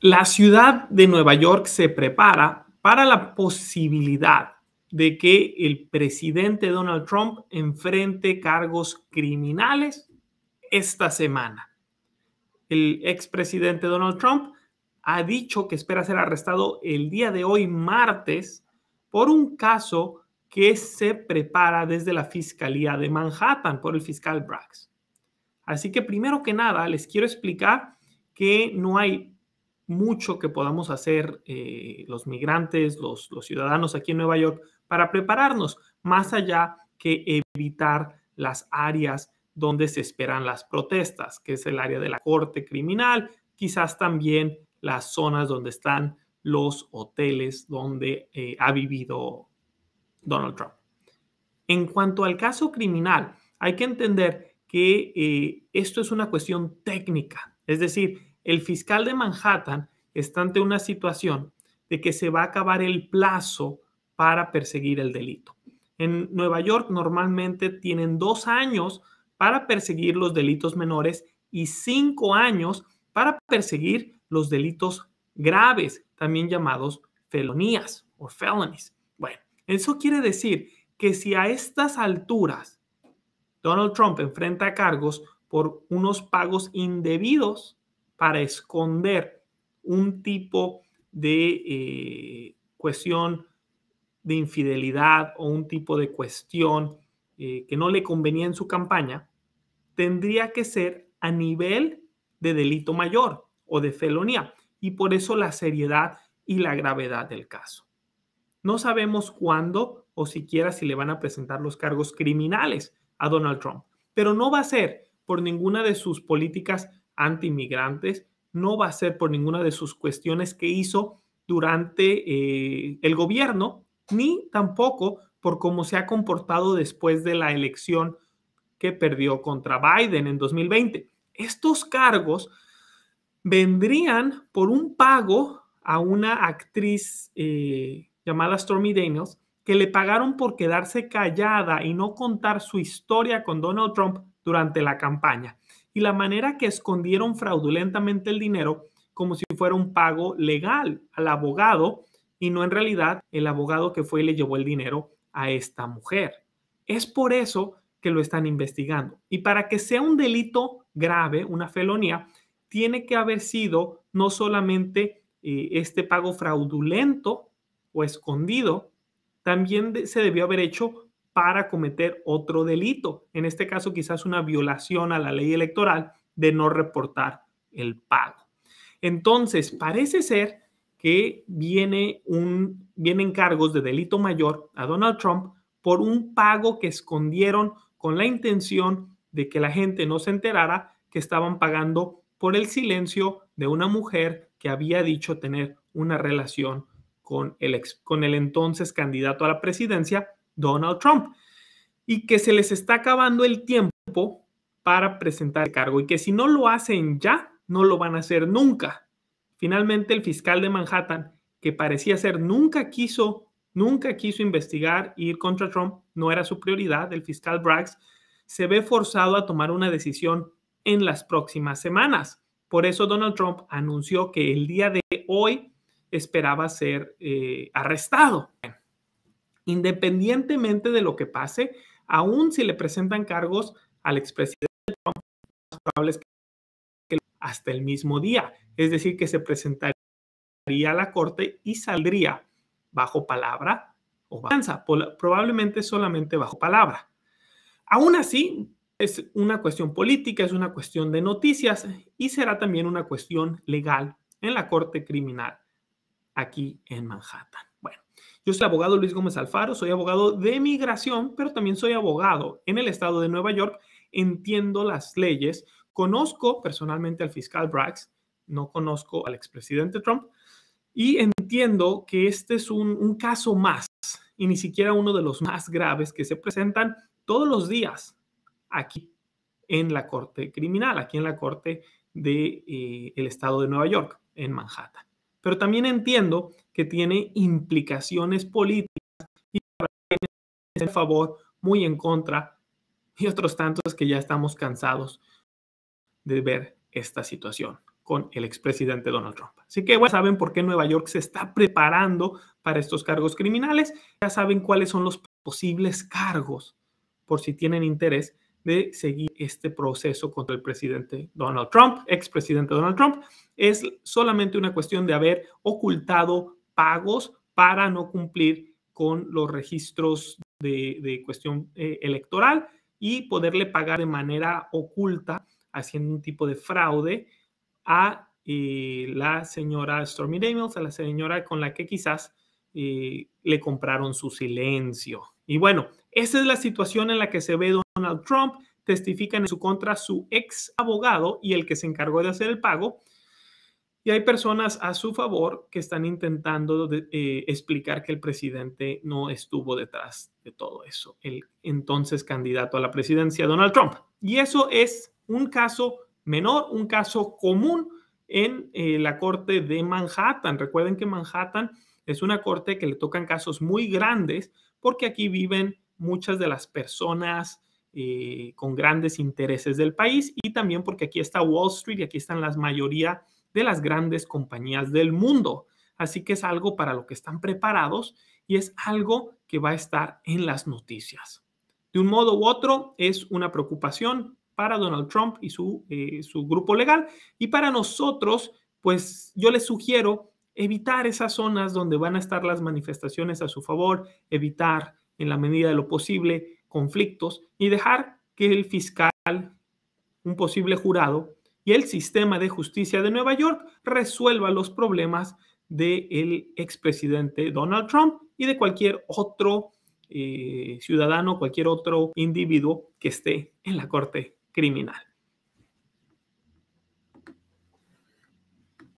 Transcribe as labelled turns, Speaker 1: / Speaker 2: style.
Speaker 1: La ciudad de Nueva York se prepara para la posibilidad de que el presidente Donald Trump enfrente cargos criminales esta semana. El expresidente Donald Trump ha dicho que espera ser arrestado el día de hoy, martes, por un caso que se prepara desde la Fiscalía de Manhattan por el fiscal Braggs. Así que primero que nada les quiero explicar que no hay mucho que podamos hacer los migrantes, los ciudadanos aquí en Nueva York para prepararnos, más allá que evitar las áreas donde se esperan las protestas, que es el área de la corte criminal, quizás también las zonas donde están los hoteles donde ha vivido Donald Trump. En cuanto al caso criminal, hay que entender que esto es una cuestión técnica, es decir, el fiscal de Manhattan está ante una situación de que se va a acabar el plazo para perseguir el delito. En Nueva York normalmente tienen 2 años para perseguir los delitos menores y 5 años para perseguir los delitos graves, también llamados felonías o felonies. Bueno, eso quiere decir que si a estas alturas Donald Trump enfrenta cargos por unos pagos indebidos para esconder un tipo de cuestión de infidelidad o un tipo de cuestión que no le convenía en su campaña, tendría que ser a nivel de delito mayor o de felonía, y por eso la seriedad y la gravedad del caso. No sabemos cuándo o siquiera si le van a presentar los cargos criminales a Donald Trump, pero no va a ser por ninguna de sus políticas anti-inmigrantes, no va a ser por ninguna de sus cuestiones que hizo durante el gobierno, ni tampoco por cómo se ha comportado después de la elección que perdió contra Biden en 2020. Estos cargos vendrían por un pago a una actriz llamada Stormy Daniels, que le pagaron por quedarse callada y no contar su historia con Donald Trump durante la campaña. Y la manera que escondieron fraudulentamente el dinero como si fuera un pago legal al abogado y no en realidad el abogado que fue y le llevó el dinero a esta mujer. Es por eso que lo están investigando. Y para que sea un delito grave, una felonía, tiene que haber sido no solamente este pago fraudulento o escondido, también se debió haber hecho para cometer otro delito. En este caso, quizás una violación a la ley electoral de no reportar el pago. Entonces, parece ser que vienen cargos de delito mayor a Donald Trump por un pago que escondieron con la intención de que la gente no se enterara que estaban pagando por el silencio de una mujer que había dicho tener una relación con el entonces candidato a la presidencia, Donald Trump, y que se les está acabando el tiempo para presentar el cargo y que si no lo hacen ya, no lo van a hacer nunca. Finalmente, el fiscal de Manhattan, que parecía ser nunca quiso investigar ir contra Trump, no era su prioridad, el fiscal Braggs, se ve forzado a tomar una decisión en las próximas semanas. Por eso Donald Trump anunció que el día de hoy esperaba ser arrestado. Independientemente de lo que pase, aún si le presentan cargos al expresidente Trump, lo más probable es que hasta el mismo día, es decir, que se presentaría a la corte y saldría bajo palabra o fianza, probablemente solamente bajo palabra. Aún así, es una cuestión política, es una cuestión de noticias y será también una cuestión legal en la corte criminal aquí en Manhattan. Bueno, yo soy el abogado Luis Gómez Alfaro, soy abogado de migración, pero también soy abogado en el estado de Nueva York, entiendo las leyes, conozco personalmente al fiscal Braggs, no conozco al expresidente Trump, y entiendo que este es un caso más y ni siquiera uno de los más graves que se presentan todos los días aquí en la corte criminal, aquí en la corte del estado de Nueva York, en Manhattan. Pero también entiendo que tiene implicaciones políticas y en favor, muy en contra, y otros tantos que ya estamos cansados de ver esta situación. con el expresidente Donald Trump. Así que bueno, saben por qué Nueva York se está preparando para estos cargos criminales, ya saben cuáles son los posibles cargos por si tienen interés de seguir este proceso contra el presidente Donald Trump, expresidente Donald Trump. Es solamente una cuestión de haber ocultado pagos para no cumplir con los registros de cuestión electoral y poderle pagar de manera oculta, haciendo un tipo de fraude a la señora Stormy Daniels, a la señora con la que quizás le compraron su silencio. Y bueno, esa es la situación en la que se ve Donald Trump. Testifican en su contra su ex abogado y el que se encargó de hacer el pago. Y hay personas a su favor que están intentando explicar que el presidente no estuvo detrás de todo eso, el entonces candidato a la presidencia, Donald Trump. Y eso es un caso menor, un caso común en la corte de Manhattan. Recuerden que Manhattan es una corte que le tocan casos muy grandes porque aquí viven muchas de las personas con grandes intereses del país y también porque aquí está Wall Street y aquí están la mayoría de las grandes compañías del mundo. Así que es algo para lo que están preparados y es algo que va a estar en las noticias. De un modo u otro, es una preocupación para Donald Trump y su grupo legal. Y para nosotros, pues yo les sugiero evitar esas zonas donde van a estar las manifestaciones a su favor, evitar en la medida de lo posible conflictos y dejar que el fiscal, un posible jurado, y el sistema de justicia de Nueva York resuelva los problemas del expresidente Donald Trump y de cualquier otro ciudadano, cualquier otro individuo que esté en la corte criminal.